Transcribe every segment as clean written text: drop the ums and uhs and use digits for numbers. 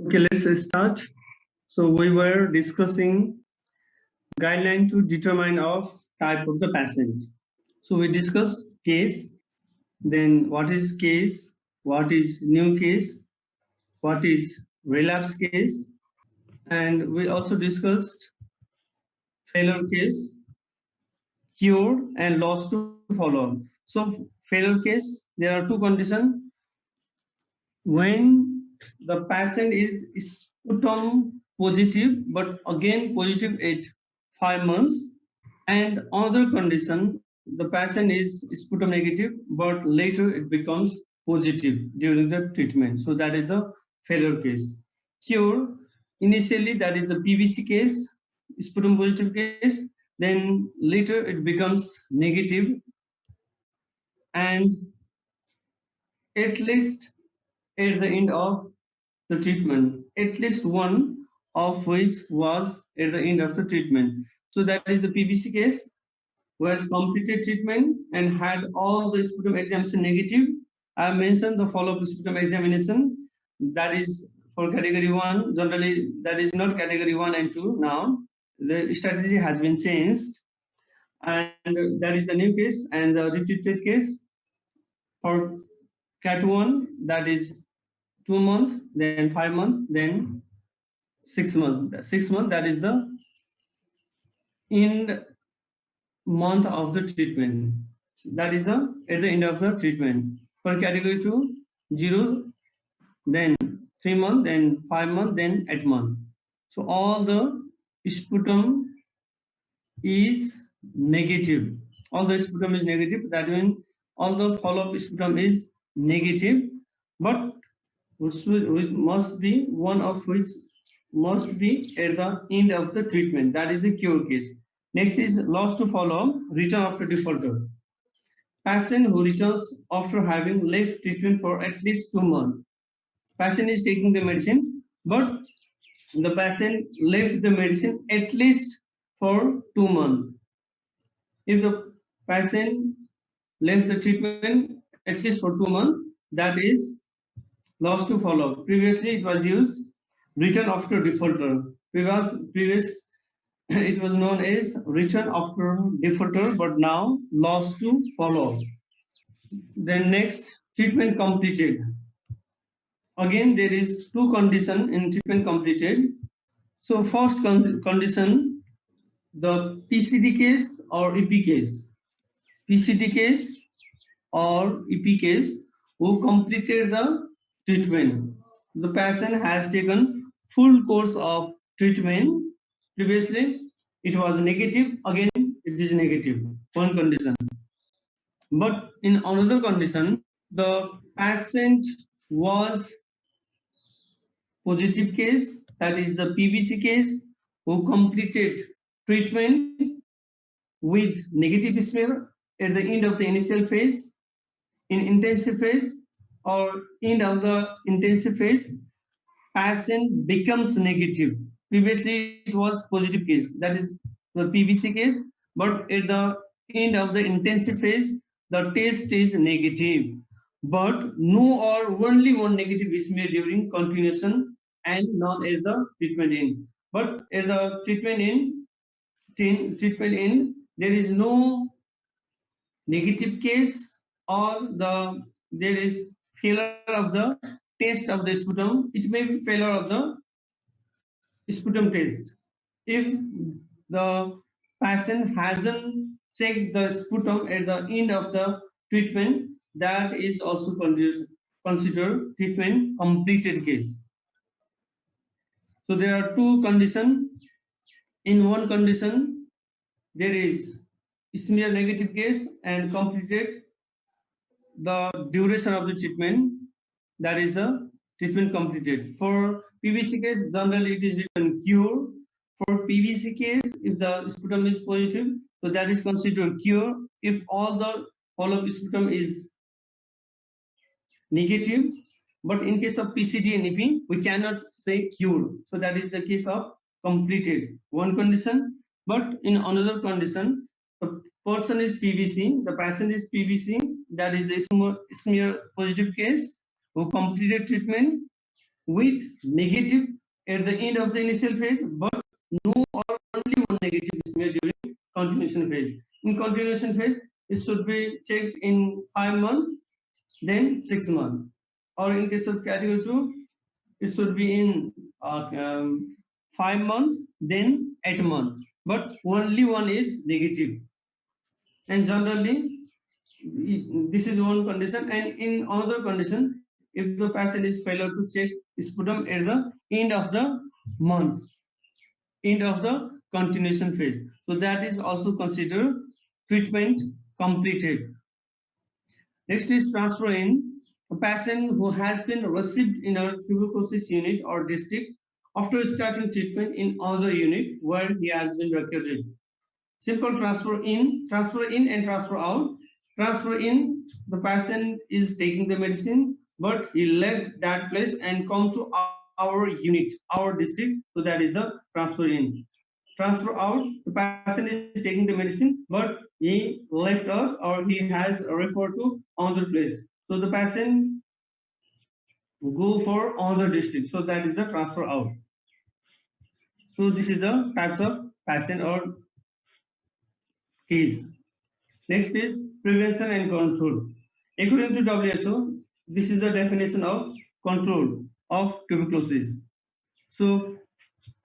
Okay, let's start. So we were discussing guideline to determine of type of the patient. So we discussed case, then what is case, what is new case, what is relapse case, and we also discussed failure case, cure, and loss to follow. So failure case, there are two conditions. When the patient is sputum positive, but again positive at 5 months, and another condition, the patient is sputum negative, but later it becomes positive during the treatment. So that is the failure case. Cure, initially that is the PBC case, sputum positive case, then later it becomes negative, and at least at the end of the treatment, at least one of which was at the end of the treatment. So that is the PBC case, who has completed treatment and had all the sputum examination negative. I have mentioned the follow-up sputum examination, that is for category 1. Generally, that is not category 1 and 2 now. The strategy has been changed, and that is the new case. And the retreated case for cat 1, that is 2 months, then 5 months, then 6 months. 6 months, that is the end month of the treatment. That is the at the end of the treatment. For category 2, 0, then 3 months, then 5 months, then 8 months. So all the sputum is negative. All the sputum is negative. That means all the follow-up sputum is negative, but which must be one of which must be at the end of the treatment. That is the cure case. Next is loss to follow, return after defaulter. Patient who returns after having left treatment for at least 2 months. Patient is taking the medicine, but the patient left the medicine at least for 2 months. If the patient left the treatment at least for 2 months, that is loss to follow. Previously, it was used return after defaulter. Previous it was known as return after defaulter, but now loss to follow. Then next, treatment completed. Again, there is two conditions in treatment completed. So first condition, the PCD case or EP case. PCD case or EP case who completed the treatment. The patient has taken full course of treatment. Previously, it was negative. Again, it is negative. One condition. But in another condition, the patient was positive case, that is the PBC case, who completed treatment with negative smear at the end of the initial phase, in intensive phase, or end of the intensive phase, patient becomes negative. Previously, it was positive case, that is the PBC case, but at the end of the intensive phase, the test is negative. But no or only one negative is made during continuation and not as the treatment end. But as the treatment end, there is no negative case or there is failure of the test of the sputum. It may be failure of the sputum test. If the patient hasn't checked the sputum at the end of the treatment, that is also considered treatment completed case. So there are two conditions. In one condition, there is smear negative case and completed the duration of the treatment, that is the treatment completed. For PBC case, generally it is written cure. For PBC case, if the sputum is positive, so that is considered cure. If all the follow-up sputum is negative, but in case of PCD and EP, we cannot say cure. So that is the case of completed. One condition, but in another condition, the person is PBC, the patient is PBC, that is the smear positive case, who completed treatment with negative at the end of the initial phase, but no or only one negative is made during continuation phase. In continuation phase, it should be checked in 5 months, then 6 months. Or in case of category 2, it should be in 5 months, then 8 months. But only one is negative. And generally, this is one condition. And in another condition, if the patient is failure to check sputum at the end of the month, end of the continuation phase, so that is also considered treatment completed. Next is transfer in. A patient who has been received in a tuberculosis unit or district after starting treatment in other unit where he has been recruited. Simple transfer in and transfer out. Transfer in, the patient is taking the medicine, but he left that place and come to our unit, our district. So that is the transfer in. Transfer out, the patient is taking the medicine, but he left us or he has referred to another place. So the patient go for another district. So that is the transfer out. So this is the types of patient or case. Next is prevention and control. According to WHO, this is the definition of control of tuberculosis. So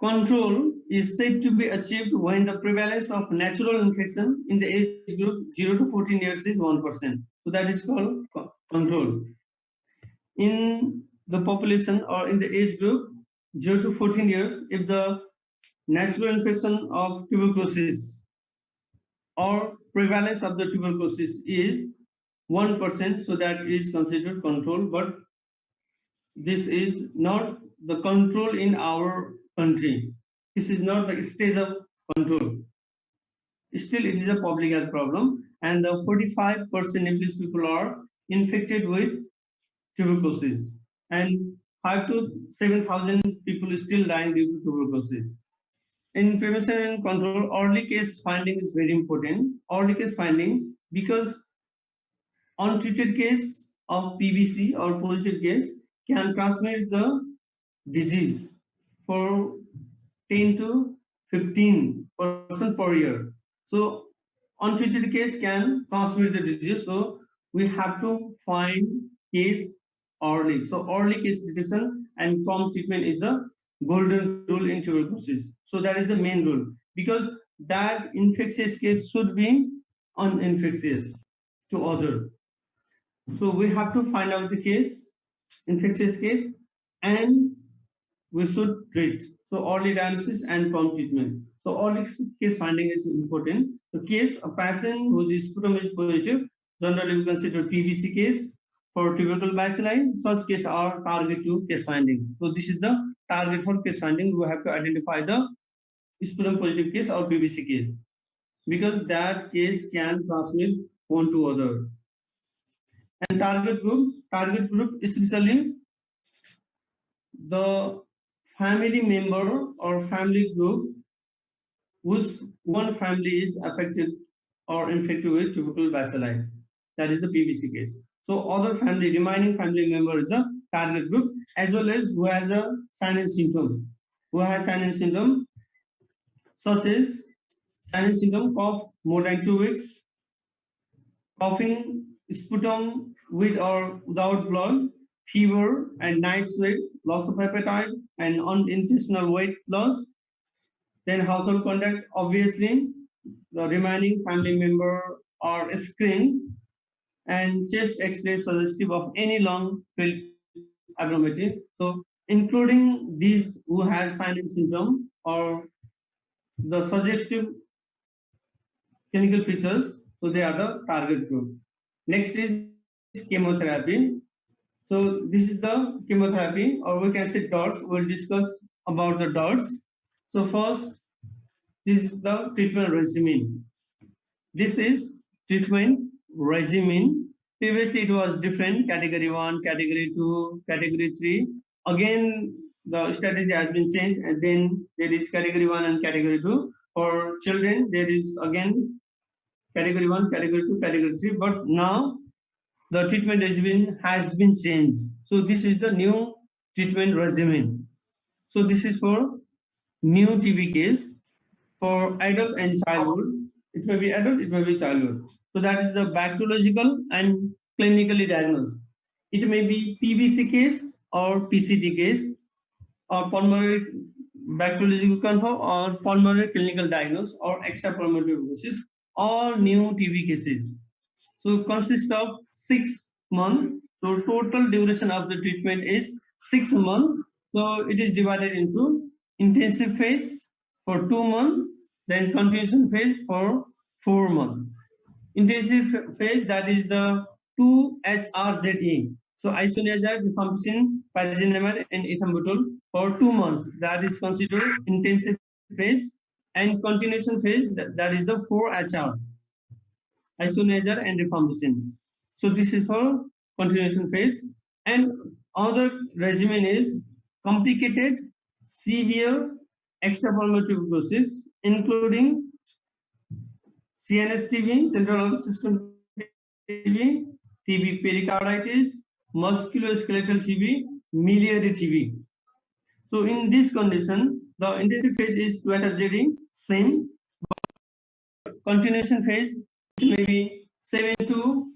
control is said to be achieved when the prevalence of natural infection in the age group 0 to 14 years is 1%. So that is called control. In the population or in the age group 0 to 14 years, if the natural infection of tuberculosis or prevalence of the tuberculosis is 1%, so that is considered control, but this is not the control in our country. This is not the stage of control. Still, it is a public health problem, and the 45% of these people are infected with tuberculosis, and 5 to 7,000 people still dying due to tuberculosis. In prevention and control, early case finding is very important. Early case finding, because untreated case of PBC or positive case can transmit the disease for 10 to 15% per year. So untreated case can transmit the disease. So we have to find case early. So early case detection and prompt treatment is the golden rule in tuberculosis. So that is the main rule, because that infectious case should be uninfectious to other. So we have to find out the case, infectious case, and we should treat. So early diagnosis and prompt treatment. So early case finding is important. The case, a patient whose sputum is positive, generally we consider PBC case. For tubercle bacilli, such cases are target to case finding. So this is the target for case finding. We have to identify the sputum positive case or PBC case, because that case can transmit one to other. And target group essentially the family member or family group whose one family is affected or infected with tubercle bacilli. That is the PBC case. So other family, remaining family member is the target group, as well as who has a sign and symptom. Who has sign and symptom such as sign and symptom cough more than 2 weeks, coughing, sputum with or without blood, fever and night sweats, loss of appetite and unintentional weight loss. Then household contact, obviously the remaining family member are screened, and chest x-ray suggestive of any lung filled abnormality. So including these who has sign and symptom or the suggestive clinical features, so they are the target group. Next is chemotherapy. So this is the chemotherapy, or we can say DOTS. We'll discuss about the DOTS. So first, this is the treatment regimen. This is treatment regimen. Previously, it was different: category 1, category 2, category 3. Again, the strategy has been changed, and then there is category 1 and category 2. For children, there is again category 1, category 2, category 3. But now the treatment regimen has been changed. So this is the new treatment regimen. So this is for new TB case. For adult and childhood, it may be adult, it may be childhood. So that is the bacteriological and clinically diagnosed. It may be PBC case or PCT case, or pulmonary bacteriological confirm, or pulmonary clinical diagnosis, or extrapulmonary tuberculosis, or new TB cases. So consists of 6 months. So total duration of the treatment is 6 months. So it is divided into intensive phase for 2 months, then continuation phase for 4 months. Intensive phase, that is the 2-HRZE. So isoniazid, rifampicin, pyrazinamide, and ethambutol for 2 months. That is considered intensive phase. And continuation phase, that is the 4-HR, isoniazid and rifampicin. So this is for continuation phase. And other regimen is complicated, severe extrapulmonary tuberculosis, including CNS TB, central nervous system TB, TB pericarditis, musculoskeletal TB, miliary TB. So in this condition, the intensive phase is 2-HRZE, same. Continuation phase may be 7 to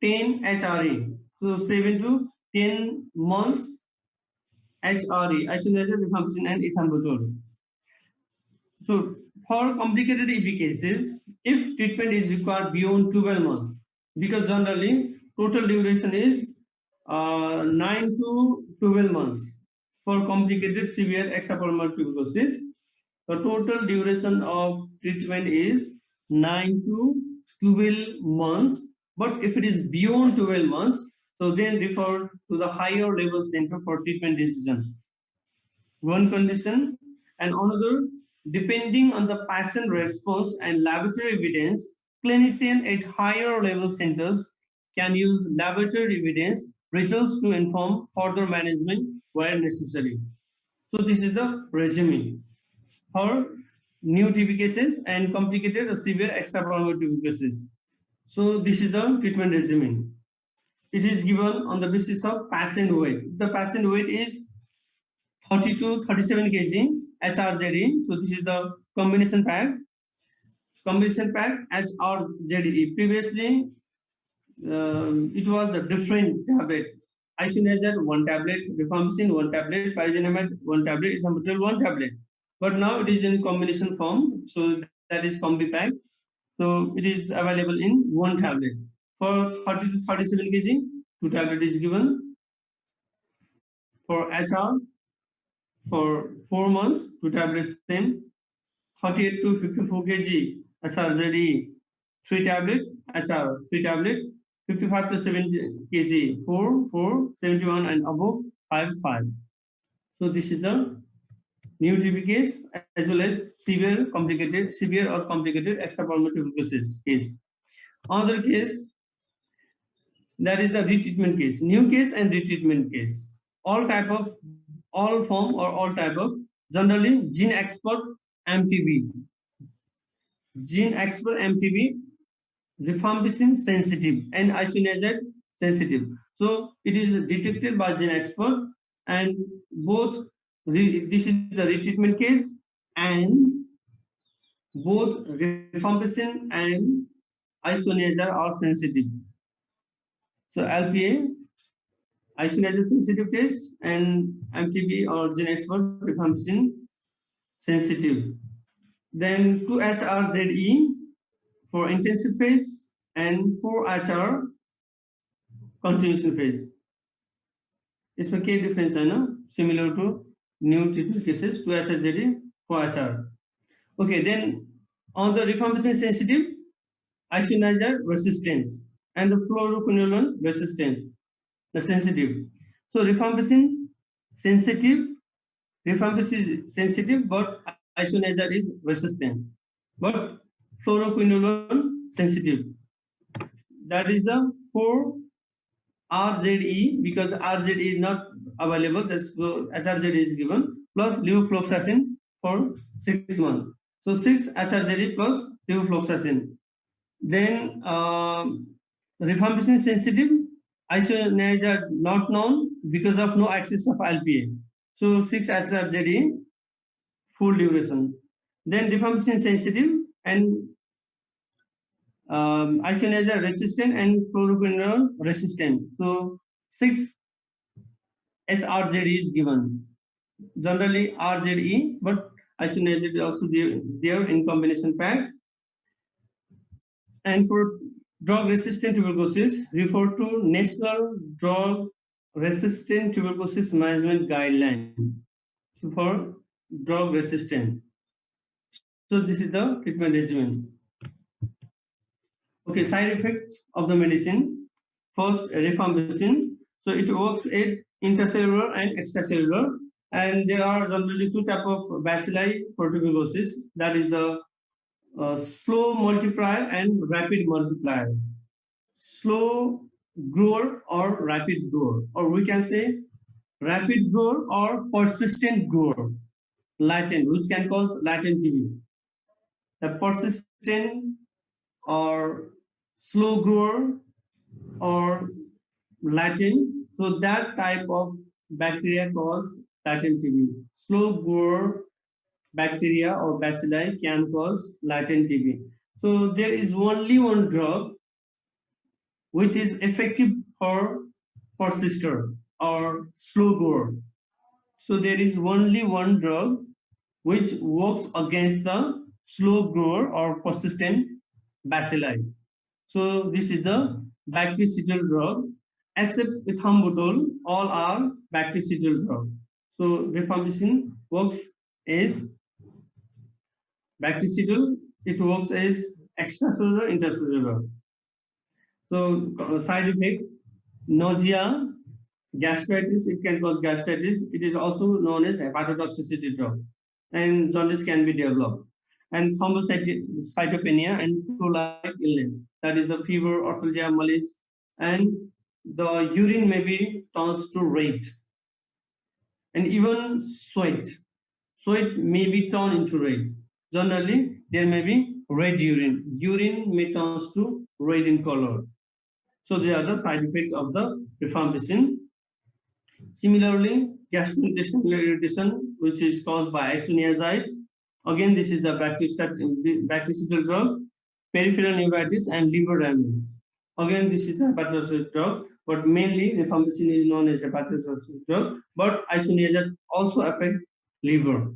10 HRE. So 7 to 10 months HRE, isoniazid, rifampicin, and ethambutol. So for complicated EB cases, if treatment is required beyond 12 months, because generally total duration is 9 to 12 months for complicated severe extrapulmonary tuberculosis. The total duration of treatment is 9 to 12 months. But if it is beyond 12 months, so then refer to the higher level center for treatment decision. One condition, and another, depending on the patient response and laboratory evidence, clinicians at higher level centers can use laboratory evidence results to inform further management where necessary. So this is the regimen for new TB cases and complicated or severe extrapulmonary TB cases. So this is the treatment regimen. It is given on the basis of patient weight. The patient weight is 30 to 37 kg HRZE. So this is the combination pack. Combination pack HRZE. Previously, it was a different tablet. Isoniazid 1 tablet, rifampicin 1 tablet, pyrazinamide 1 tablet, ethambutol 1 tablet. But now it is in combination form. So that is combi pack. So it is available in 1 tablet. For 30 to 37 kg, 2 tablet is given. For HR, for 4 months, 2 tablets same. 38 to 54 kg, HRZE, 3 tablet, HR, 3 tablet. 55 to 70 kg, 4, 71 and above, 5. So this is the new TB case, as well as severe or complicated extrapulmonary tuberculosis case. Another case, that is the retreatment case, new case and retreatment case. All form or all type of, generally gene expert MTB, rifampicin sensitive and isoniazid sensitive. So it is detected by gene expert, and both this is the retreatment case, and both rifampicin and isoniazid are sensitive. So LPA, isoniazid sensitive case, and MTB or gene expert rifampicin sensitive. Then 2-HRZE for intensive phase and 4-HR continuation phase. इसमें क्या difference है ना? Similar to new treatment cases, 2-HRZE, 4-HR. Okay, then on the rifampicin sensitive, isoniazid resistance and the fluoroquinolone resistance, the sensitive. So rifampicin sensitive, but isoniazid is resistant. But fluoroquinolone sensitive. That is the 4-RZE, because RZE is not available. So HRZE is given, plus levofloxacin for 6 months. So 6 HRZE plus levofloxacin. Then rifampicin sensitive, isoniazid not known, because of no access of LPA. So 6-HRZE, full duration. Then rifampicin sensitive and isoniazid resistant and fluoroquinolone resistant. So 6-HRZE is given. Generally RZE, but isoniazid is also there in combination pack. And for drug-resistant tuberculosis, refer to National Drug-Resistant Tuberculosis Management Guideline. So for drug resistance. So this is the treatment regimen. Okay, side effects of the medicine. First, rifampicin. So it works at intracellular and extracellular, and there are generally two types of bacilli for tuberculosis. That is the slow multiplier and rapid multiplier. Slow grower or rapid grower, or we can say rapid grower or persistent grower, latent, which can cause latent TB. The persistent or slow grower or latent, so that type of bacteria cause latent TB. Slow grower bacteria or bacilli can cause latent TB. So there is only one drug which is effective for persister or slow grower. So there is only one drug which works against the slow grower or persistent bacilli. So this is the bactericidal drug. Except ethambutol, all are bactericidal drug. So rifampicin works as bactericidal. It works as extracellular, intracellular. So side effect: nausea, gastritis. It can cause gastritis. It is also known as hepatotoxicity drug, and jaundice can be developed. And thrombocytopenia and flu-like illness. That is the fever, arthralgia, malaise, and the urine may be turns to red. And even sweat. Sweat may be turned into red. Generally, there may be red urine. Urine may turn to red in color. So they are the side effects of the rifampicin. Similarly, gastrointestinal irritation, which is caused by isoniazid. Again, this is the bactericidal drug. Peripheral neuritis and liver damage. Again, this is the hepatotoxic drug, but mainly rifampicin is known as hepatotoxic drug, but isoniazid also affect liver.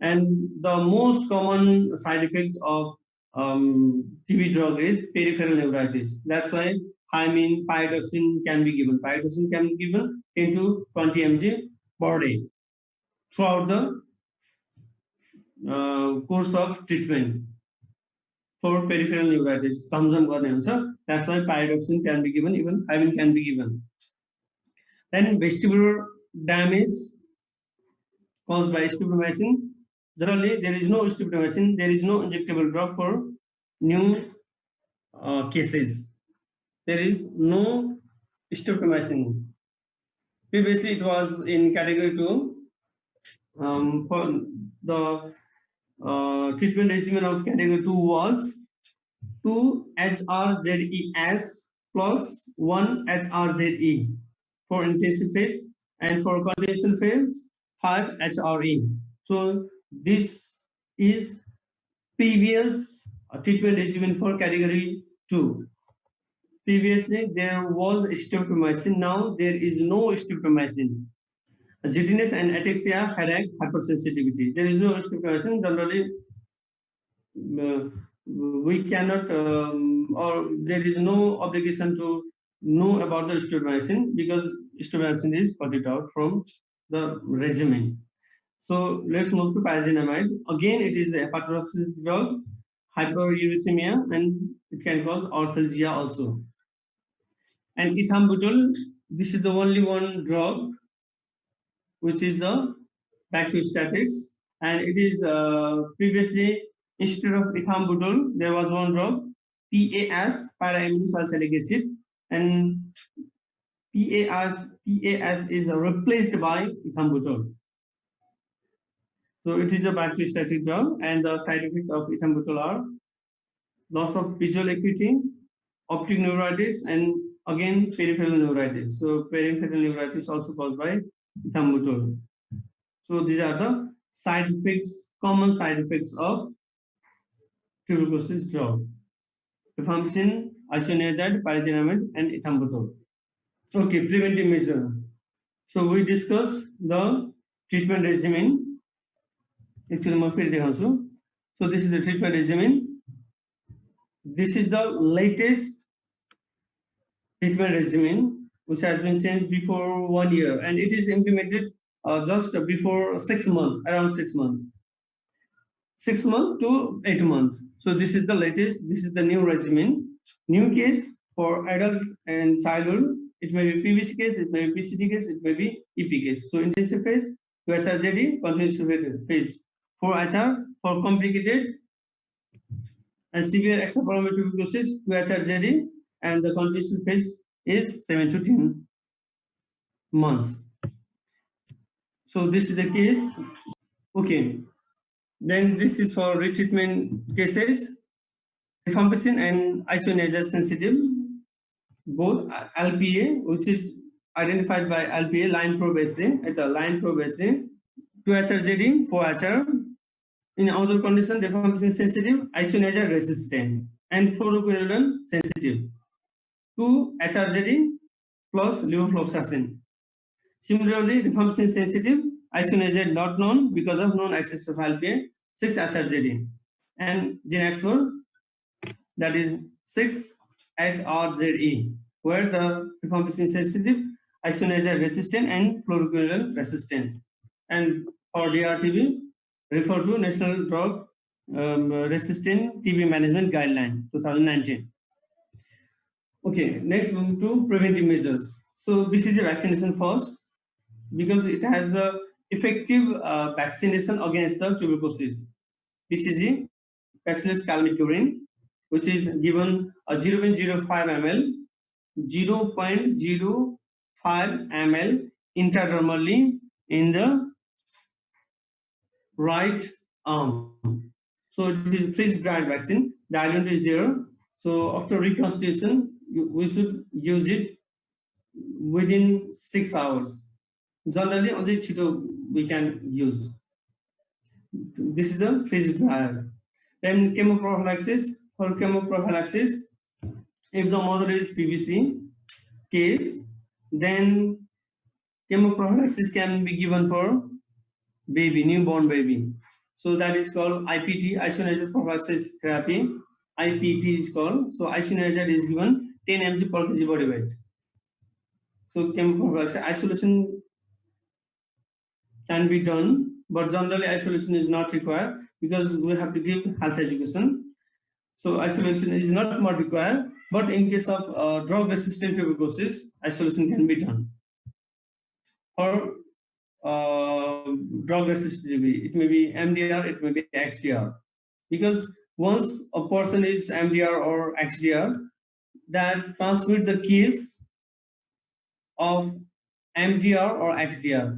And the most common side effect of TB drug is peripheral neuritis. That's why thiamine, pyridoxine can be given. Pyridoxine can be given into 20 mg per day throughout the course of treatment for peripheral neuritis. That's why pyridoxine can be given, even thiamine can be given. Then vestibular damage caused by streptomycin. Generally, there is no streptomycin, there is no injectable drug for new cases. There is no streptomycin. Previously, it was in category 2. For the treatment regimen of category 2 was 2 HRZES plus 1 HRZE for intensive phase, and for continuation phase 5 HRE. So this is previous treatment regimen for category 2. Previously there was streptomycin, now there is no streptomycin. Giddiness and ataxia, headache, hypersensitivity. There is no streptomycin. Generally, we cannot, or there is no obligation to know about the streptomycin because streptomycin is cut it out from the regimen. So let's move to pyrazinamide. Again, it is a hepatotoxic drug, hyperuricemia, and it can cause arthralgia also. And ethambutol, this is the only one drug which is the bacteriostatics, and it is previously, instead of ethambutol, there was one drug, PAS, para-aminosalicylic acid, and PAS is replaced by ethambutol. So it is a bacteriostatic drug, and the side effects of ethambutol are loss of visual acuity, optic neuritis, and again peripheral neuritis. So peripheral neuritis also caused by ethambutol. So these are the side effects, common side effects of tuberculosis drug: rifampicin, isoniazid, pyrazinamide, and ethambutol. Okay, preventive measure. So we discuss the treatment regimen. Actually, so this is the treatment regimen. This is the latest treatment regimen which has been changed before 1 year, and it is implemented just before 6 months, around 6 months. 6 months to 8 months. So this is the latest, this is the new regimen. New case for adult and childhood. It may be PVC case, it may be PCT case, it may be EP case. So intensive phase, 2HRJD, continuous phase, 4HR for complicated and severe extrapulmonary tuberculosis, 2HRJD, and the continuous phase is 7 to 10 months. So this is the case. Okay. Then this is for retreatment cases. Rifampicin and isoniazid sensitive, both LPA, which is identified by LPA, line probe assay, at the line probe assay, 2HRJD, 4HR. In other condition, rifampicin sensitive, isoniazid resistant, and fluoroquinolone sensitive, 2HRJD plus levofloxacin. Similarly, rifampicin sensitive, isoniazid not known because of known excess of LPA, 6HRJD, and Genexpor, that is 6HRZE, where the rifampicin sensitive, isoniazid resistant, and fluoroquinolone resistant. And for DRTB, refer to National Drug Resistant TB Management Guideline 2019. Okay, next move to preventive measures. So BCG vaccination first, because it has a effective vaccination against the tuberculosis. BCG, Bacillus calmette-guerin, which is given 0.05 ml, 0.05 ml intradermally in the right arm. So it is freeze-dried vaccine. The identity is there. So after reconstitution, we should use it within 6 hours. Generally, on the chito we can use. This is the freeze-dried. Then chemoprophylaxis. For chemoprophylaxis, if the mother is PVC case, then chemoprophylaxis can be given for baby, newborn baby. So that is called IPT, isoniazid prophylaxis therapy. IPT is called. So isoniazid is given 10 mg per kg body weight. So chemoprophylaxis isolation can be done, but generally isolation is not required because we have to give health education. So isolation is not more required, but in case of drug-resistant tuberculosis, isolation can be done. Or drug-resistant TB, it may be MDR, it may be XDR. Because once a person is MDR or XDR, that transmit the case of MDR or XDR.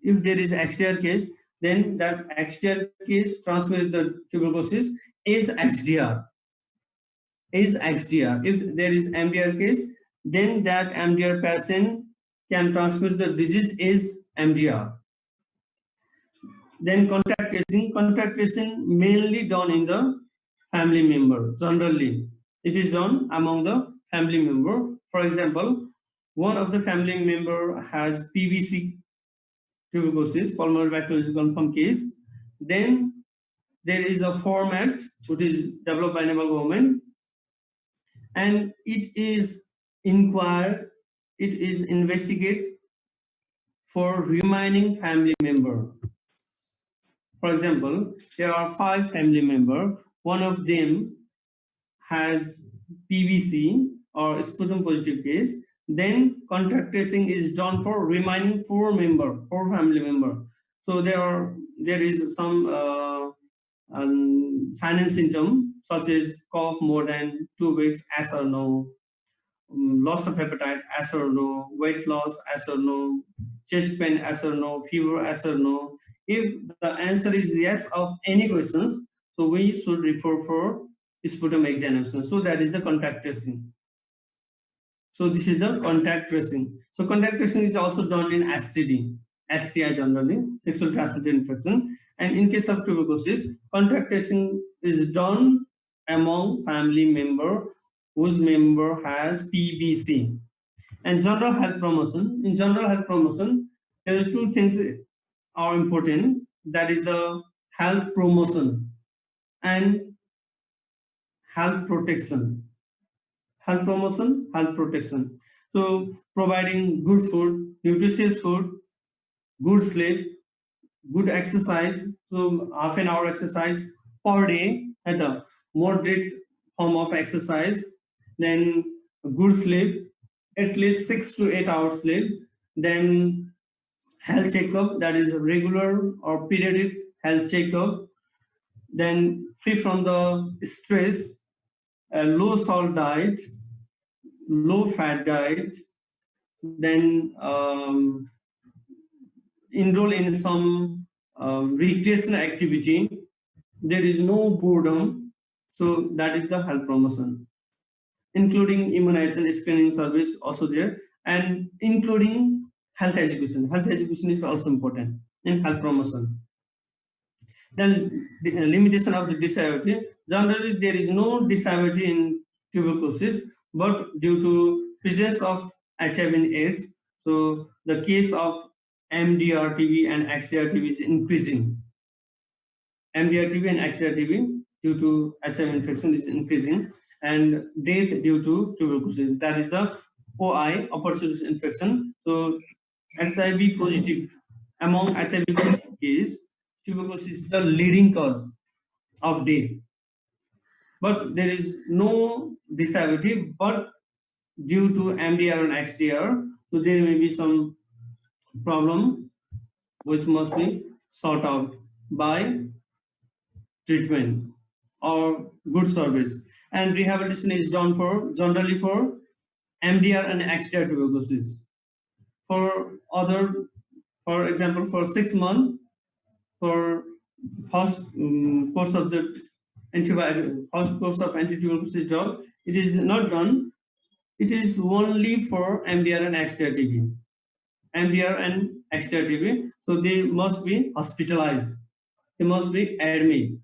If there is XDR case, then that XDR case transmit the tuberculosis is XDR. Is XDR. If there is MDR case, then that MDR person can transmit the disease is MDR. Then contact tracing mainly done in the family member. Generally, it is done among the family member. For example, one of the family member has PVC tuberculosis, pulmonary bacteriosis confirmed case. Then there is a format which is developed by Nepal government, and it is investigate for remaining family member. For example, there are 5 family members. One of them has PVC or sputum positive case. Then contact tracing is done for remaining 4 family member. So there is some sign and symptom such as cough more than 2 weeks, yes or no, loss of appetite, yes or no, weight loss, yes or no, chest pain, yes or no, fever, yes or no. If the answer is yes of any questions, so we should refer for sputum examination. So that is the contact tracing. So this is the contact tracing. So contact tracing is also done in STD, STI generally, sexual transmitted infection. And in case of tuberculosis, contact tracing is done among family member whose member has PBC. And general health promotion. In general health promotion, there are two things are important. That is the health promotion and health protection. Health promotion, health protection. So providing good food, nutritious food, good sleep, good exercise. So half an hour exercise per day at a moderate form of exercise. Then good sleep, at least 6 to 8 hours sleep. Then health checkup, that is a regular or periodic health checkup. Then free from the stress, a low salt diet, low fat diet, then enroll in some recreational activity. There is no boredom. So that is the health promotion, including immunization screening service also there, and including health education. Health education is also important in health promotion. Then the limitation of the disability. Generally, there is no disability in tuberculosis, but due to presence of HIV and AIDS, so the case of MDR-TB and XDR-TB is increasing. MDR-TB and XDR-TB due to HIV infection is increasing, and death due to tuberculosis. That is the OI, opportunistic infection. So HIV positive, among HIV positive case, tuberculosis is the leading cause of death. But there is no disability, but due to MDR and XDR, so there may be some problem which must be sought out by treatment or good service. And rehabilitation is done for generally for MDR and XDR tuberculosis. For other, for example, for 6 months, for first course of the antibiotic, first course of anti-tuberculosis drug, it is not done. It is only for MDR and XDR TB. MDR and XDR TB, so they must be hospitalized. They must be admitted.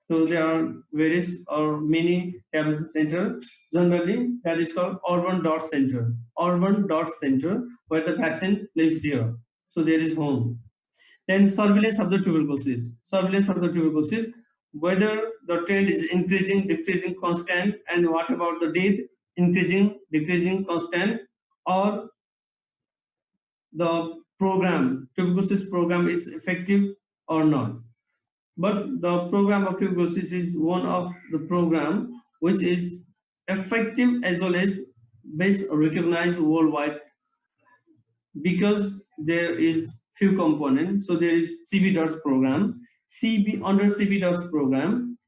So there are various or many rehabilitation center. Generally, that is called urban dot center. Urban dot center, where the patient lives there. So there is home. Then surveillance of the tuberculosis. Surveillance of the tuberculosis, whether the trend is increasing, decreasing, constant, and what about the death, increasing, decreasing, constant, or the program, tuberculosis program is effective or not. But the program of tuberculosis is one of the program which is effective as well as best recognized worldwide, because there is few components. So there is CBDOS program. Under CBDOS program,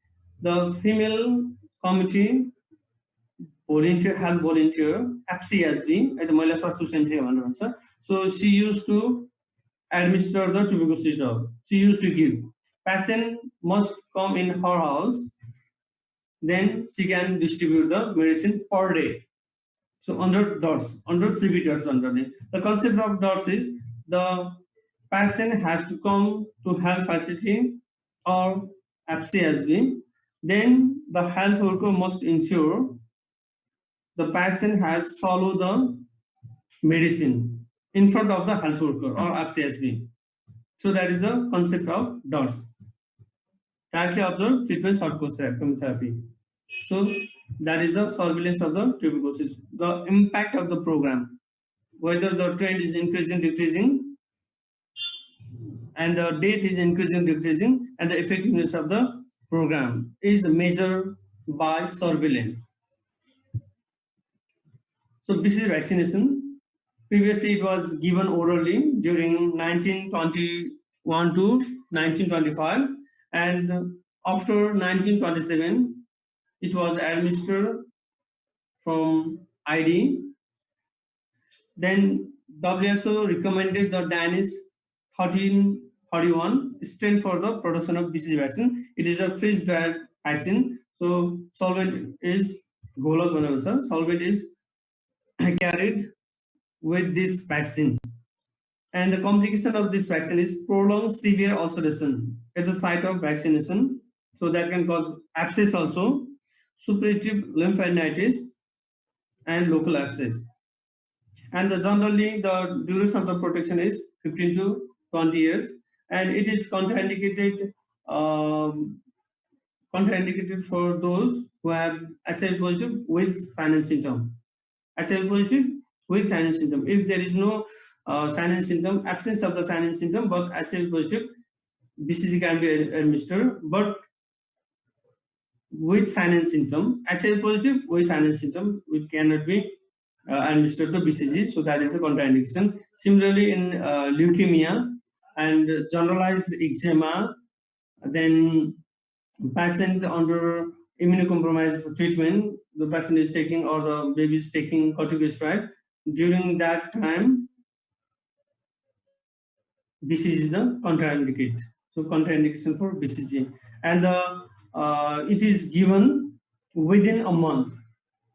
the female committee volunteer, health volunteer, FCSB, at the Mahila Swasthya Center, so she used to administer the tuberculosis drug. She used to give. Patient must come in her house, then she can distribute the medicine per day. So under DOTS, under CBDOTS underneath. The concept of DOTS is the patient has to come to health facility or FCSB. Then the health worker must ensure the patient has followed the medicine in front of the health worker or FCSB. So that is the concept of DOTS. Directly observed treatment short course chemotherapy. So that is the surveillance of the tuberculosis. The impact of the program, whether the trend is increasing, decreasing, and the death is increasing, decreasing, and the effectiveness of the program is measured by surveillance. So BCG vaccination, previously it was given orally during 1921 to 1925, and after 1927 it was administered from ID. Then WHO recommended the Danish 1331 strain for the production of BCG vaccine. It is a freeze-dried vaccine. So solvent is Golok Banavasa. Solvent is carried with this vaccine. And the complication of this vaccine is prolonged severe ulceration at the site of vaccination. So that can cause abscess also, suppurative lymphadenitis, and local abscess. And generally the duration of the protection is 15 to 20 years, and it is contraindicated contraindicated for those who have HIV positive with sign and symptom. HIV positive with sign and symptom. If there is no sign and symptom, absence of the sign and symptom, but HIV positive, BCG can be administered. But with sign and symptom, HIV positive with sign and symptom, which cannot be administered to BCG. So that is the contraindication. Similarly, in leukemia and generalized eczema, then patient under immunocompromised treatment, the patient is taking or the baby is taking corticosteroid. During that time, BCG is the contraindicate. So contraindication for BCG, and it is given within a month,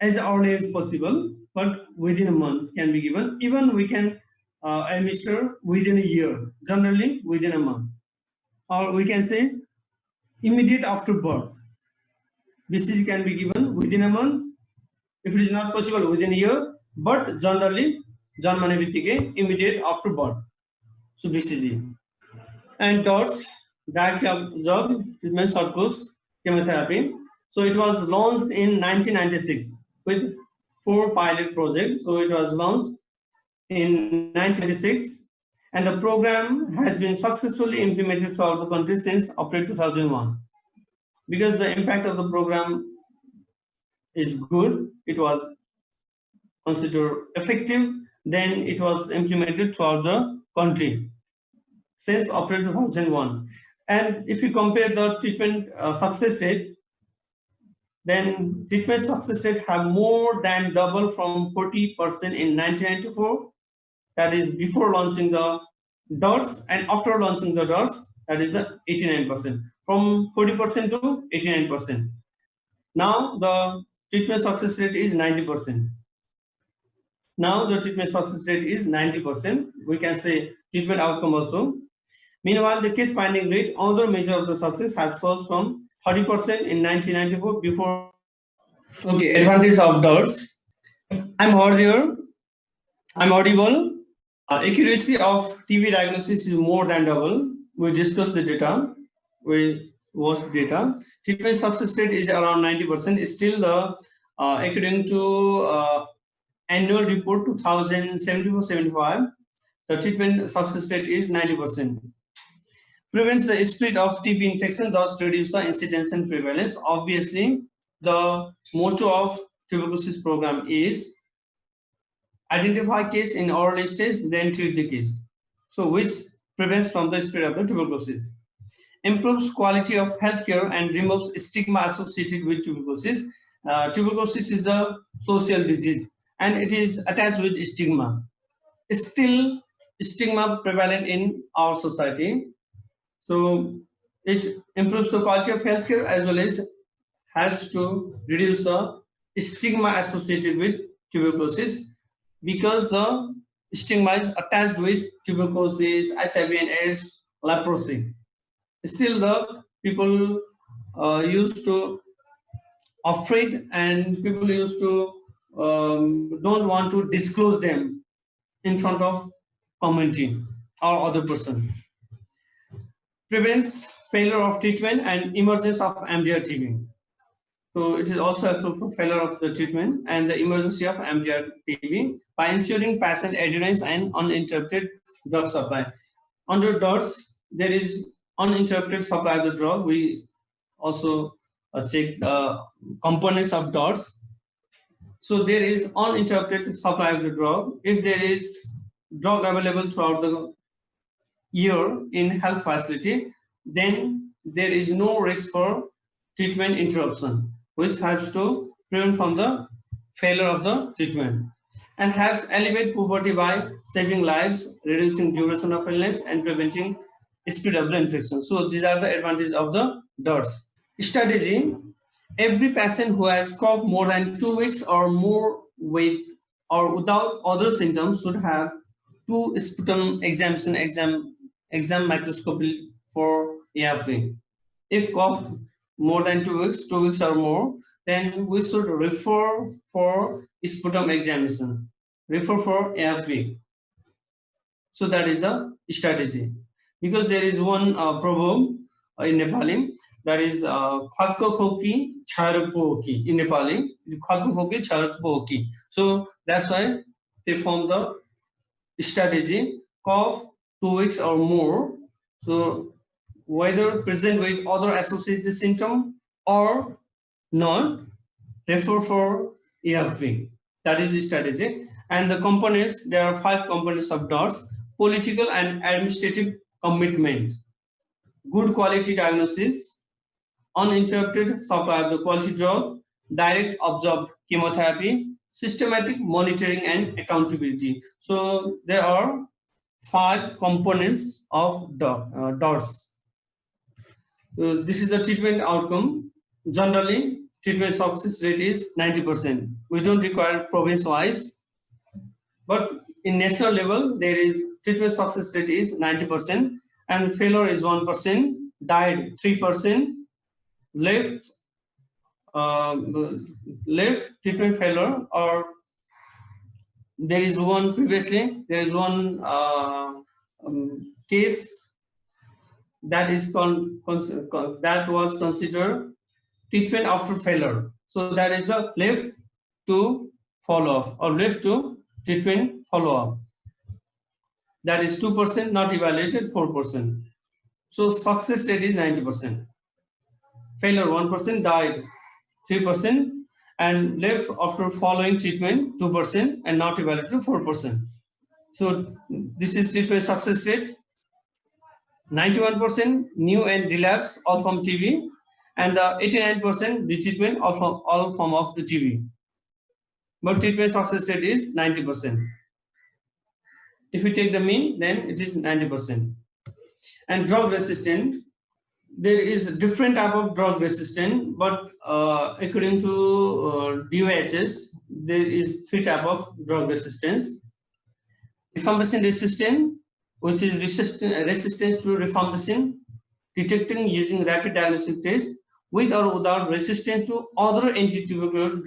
as early as possible, but within a month can be given. Even we can administer within a year, generally within a month, or we can say immediate after birth. BCG can be given within a month, if it is not possible within a year, but generally immediate after birth. So BCG. And DOTS, Daclizumab treatment short course chemotherapy. So it was launched in 1996 with 4 pilot projects. So it was launched in 1996, and the program has been successfully implemented throughout the country since April 2001. Because the impact of the program is good, it was considered effective, then it was implemented throughout the country since April 2001. And if you compare the treatment success rate, then treatment success rate have more than double from 40% in 1994, that is before launching the DOTS, and after launching the DOTS, that is 89%, from 40% to 89%. Now the treatment success rate is 90%. Now the treatment success rate is 90%. We can say treatment outcome also. Meanwhile, the case finding rate, another measure of the success, has rose from 30% in 1994 before. Okay, advantage of DOTS. I'm audible. Accuracy of TB diagnosis is more than double. We discussed the data. We watched data. Treatment success rate is around 90%. Still, according to annual report 2074-75, the treatment success rate is 90%. Prevents the spread of TB infection, thus reduce the incidence and prevalence. Obviously, the motto of tuberculosis program is identify case in early stage, then treat the case. So which prevents from the spread of the tuberculosis. Improves quality of healthcare and removes stigma associated with tuberculosis. Tuberculosis is a social disease and it is attached with stigma. Still, stigma prevalent in our society. So it improves the quality of healthcare as well as helps to reduce the stigma associated with tuberculosis, because the stigma is attached with tuberculosis, HIV and AIDS, leprosy. Still, the people used to afraid, and people used to don't want to disclose them in front of community or other person. Prevents failure of treatment and emergence of MDR TB. So it is also helpful for failure of the treatment and the emergency of MDR TB by ensuring patient adherence and uninterrupted drug supply. Under DOTS, there is uninterrupted supply of the drug. We also check the components of DOTS. So there is uninterrupted supply of the drug. If there is drug available throughout the year in health facility, then there is no risk for treatment interruption, which helps to prevent from the failure of the treatment and helps elevate poverty by saving lives, reducing duration of illness, and preventing spread of the infection. So these are the advantages of the DOTS. Strategy: every patient who has coughed more than 2 weeks or more with or without other symptoms should have 2 sputum exam microscopy for AFV. If cough more than 2 weeks, 2 weeks or more, then we should refer for sputum examination, refer for AFV. So that is the strategy. Because there is one proverb in Nepali, that is khwakko khoki charpo ki in Nepali, khwakko khoki charpo ki. So that's why they form the strategy: cough 2 weeks or more. So whether present with other associated symptom or not, refer for AFV. That is the strategy. And the components, there are 5 components of DOTS: political and administrative commitment, good quality diagnosis, uninterrupted supply of the quality drug, direct absorbed chemotherapy, systematic monitoring and accountability. So there are 5 components of DOTS. This is the treatment outcome. Generally, treatment success rate is 90%. We don't require province-wise, but in national level, there is treatment success rate is 90%, and failure is 1%, died 3%, left treatment failure, or there is one case that is that was considered treatment after failure. So that is the left to follow up or left to treatment follow up. That is 2%, not evaluated 4%. So success rate is 90%. Failure 1%, died 3%, and left after following treatment 2%, and not evaluated 4%. So this is treatment success rate. 91% new and relapse, all from TB, and 89% retreatment, all form of the TB. But treatment success rate is 90%. If you take the mean, then it is 90%. And drug resistant, there is a different type of drug resistant, but according to DOHS, there is 3 type of drug resistance. Rifampicin resistant, which is resistance to rifampicin, detecting using rapid diagnostic test, with or without resistance to other anti-TB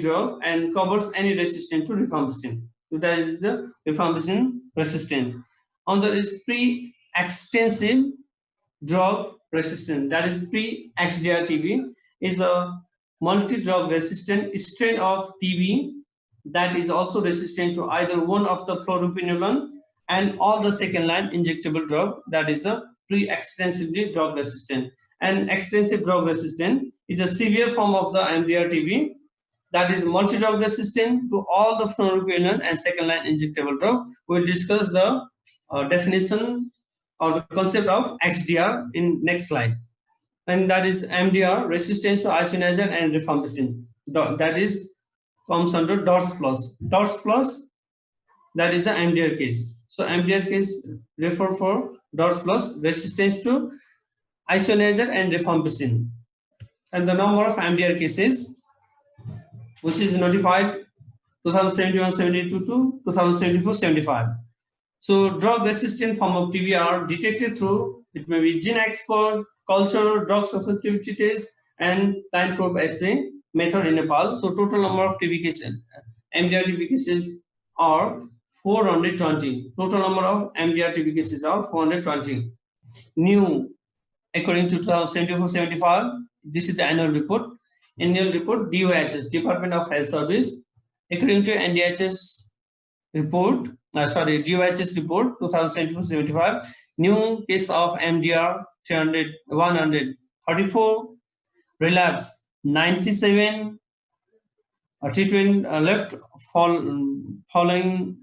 drug, and covers any resistance to rifampicin. So that is the rifampicin resistant. Another is pre-extensive drug resistant, that is pre-XDR TB, is a multi-drug resistant strain of TB that is also resistant to either one of the fluoroquinolone and all the second line injectable drug. That is the pre-extensively drug resistant. And extensive drug resistant is a severe form of the MDR TB that is multi-drug resistant to all the fluoroquinolone and second line injectable drug. We'll discuss the definition or the concept of XDR in next slide. And that is MDR, resistance to isoniazid and rifampicin. That is comes under DOTS plus. DOTS plus, that is the MDR case. So MDR case refer for DOTS plus, resistance to isoniazid and rifampicin. And the number of MDR cases which is notified 2071-72 to 2074-75. So drug resistant form of TB are detected through, it may be gene export, culture, drug susceptibility test, and line probe assay method in Nepal. So total number of TB cases, MDR TB cases are 420. Total number of MDR TB cases are 420. New, according to 2074-75, this is the annual report. Annual report, DOHS, Department of Health Service. According to NDHS report, DOHS report 2074-75, new case of MDR 134, relapse 97, treatment left following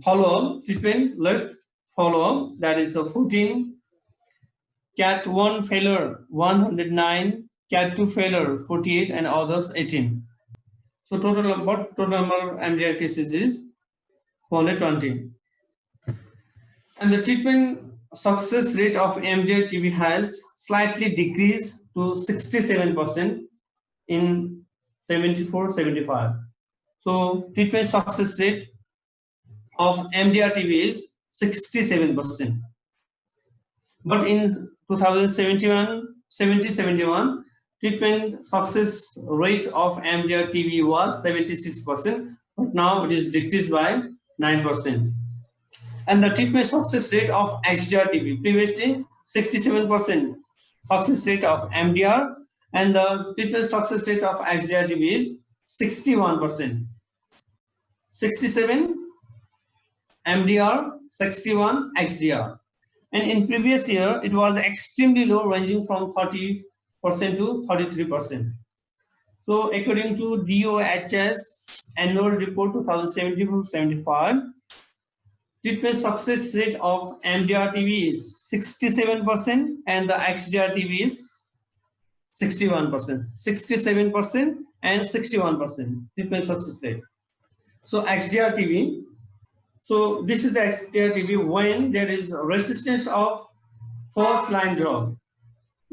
follow-up, treatment left follow-up, that is 14, CAT 1 failure 109, CAT 2 failure 48, and others 18. So total number of MDR cases is 420. And the treatment success rate of MDR TB has slightly decreased to 67% in 74, 75. So treatment success rate of MDR TB is 67%. But in 2071, 71, treatment success rate of MDR TB was 76%, but now it is decreased by 9%. And the treatment success rate of XDR TB, previously 67% success rate of MDR, and the treatment success rate of XDR TB is 61%. 67 MDR, 61 XDR. And in previous year, it was extremely low, ranging from 30% to 33%. So according to DOHS annual report 2070-75, treatment success rate of MDR TB is 67% and the XDR TB is 61%. 67% and 61% treatment success rate. So XDR TB. So this is the XDR TB when there is resistance of first line drug,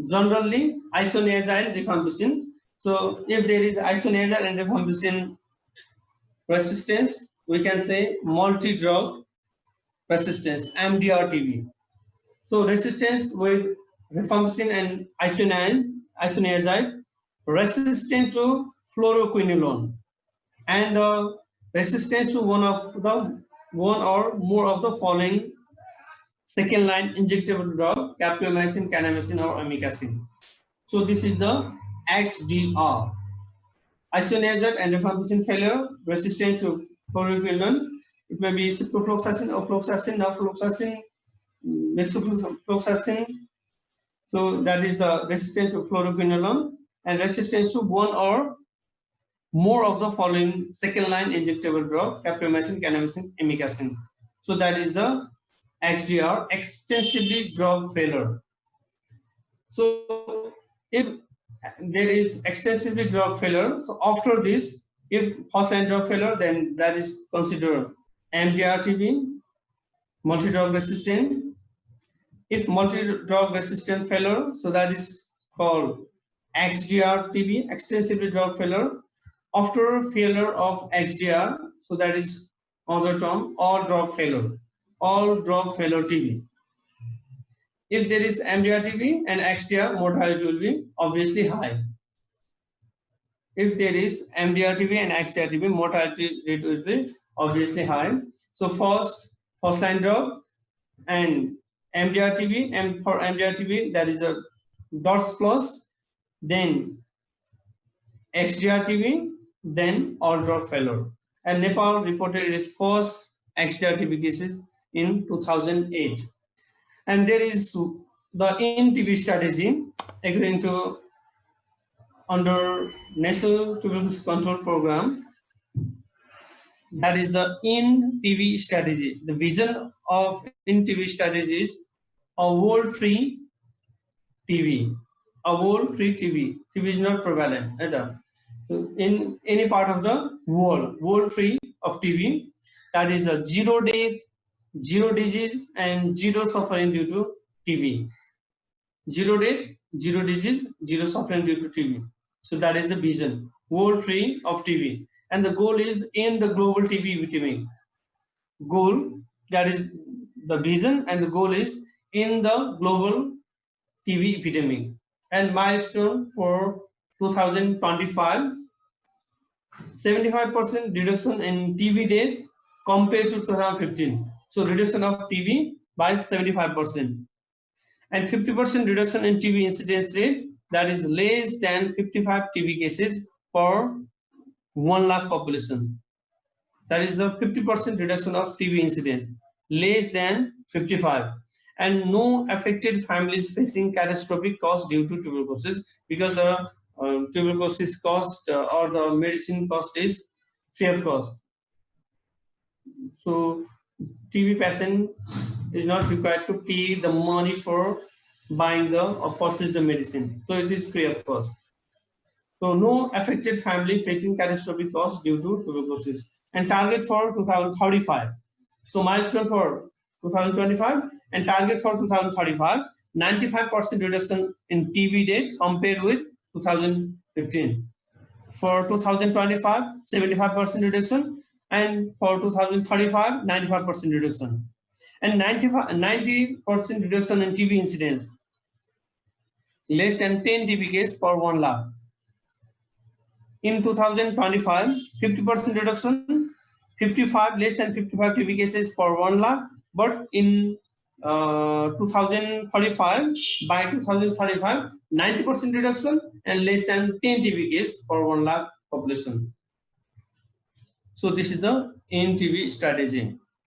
generally isoniazid rifampicin. So if there is isoniazid and rifampicin resistance, we can say multi-drug resistance, MDR TB. So resistance with rifampicin and isoniazid, resistant to fluoroquinolone, and the resistance to one or more of the following second line injectable drug, caprimycin, kanamycin, or amikacin. So this is the XDR. Isoniazid and rifampicin failure, resistance to fluoroquinolone. It may be ciprofloxacin, ofloxacin, naproxen, methylfloxacin. So that is the resistance to fluoroquinolone, and resistance to one or more of the following second line injectable drug, caprimycin, kanamycin, amikacin. So that is the XDR, extensively drug failure. So if there is extensively drug failure, so after this, if first line drug failure, then that is considered MDR TB, multi-drug resistant. If multi-drug resistant failure, so that is called XDR TB, extensively drug failure. After failure of XDR, so that is another term, all drug failure TB. If there is MDR TB and XDR, mortality will be obviously high. If there is MDR TB and XDR TB, mortality rate will be obviously high. So first line drug and MDR TB, and for MDR TB that is a DOTS plus, then XDR TB, then all drug failure. And Nepal reported its first XDR TB cases in 2008. And there is the in-TB strategy according to under National Tuberculosis Control Program. That is the in-TB strategy. The vision of in-TB strategy is a world-free TB. A world-free TB. TB is not prevalent at all. So in any part of the world-free of TB, that is the 0 death, 0 disease, and 0 suffering due to TB. 0 death, 0 disease, 0 suffering due to TB. So that is the vision, world-free of TB. And the goal is in the global TB epidemic. Goal, that is the vision, and the goal is in the global TB epidemic. And milestone for 2025, 75% reduction in TB death compared to 2015. So reduction of TB by 75%. And 50% reduction in TB incidence rate, that is less than 55 TB cases per 1 lakh population. That is a 50% reduction of TB incidence, less than 55. And no affected families facing catastrophic cost due to tuberculosis, because the tuberculosis cost or the medicine cost is free of cost. So TB patient is not required to pay the money for buying or purchase the medicine. So it is free of cost. So no affected family facing catastrophic cost due to tuberculosis. And target for 2035. So milestone for 2025 and target for 2035, 95% reduction in TB death compared with 2015. For 2025, 75% reduction, and for 2035, 95% reduction, and 90% reduction in TB incidence, less than 10 TB case per 1 lakh. In 2025, 50% reduction, 55 less than 55 TB cases per 1 lakh, but in 2035, by 2035, 90% reduction and less than 10 TB case per 1 lakh population. So this is the NTB strategy.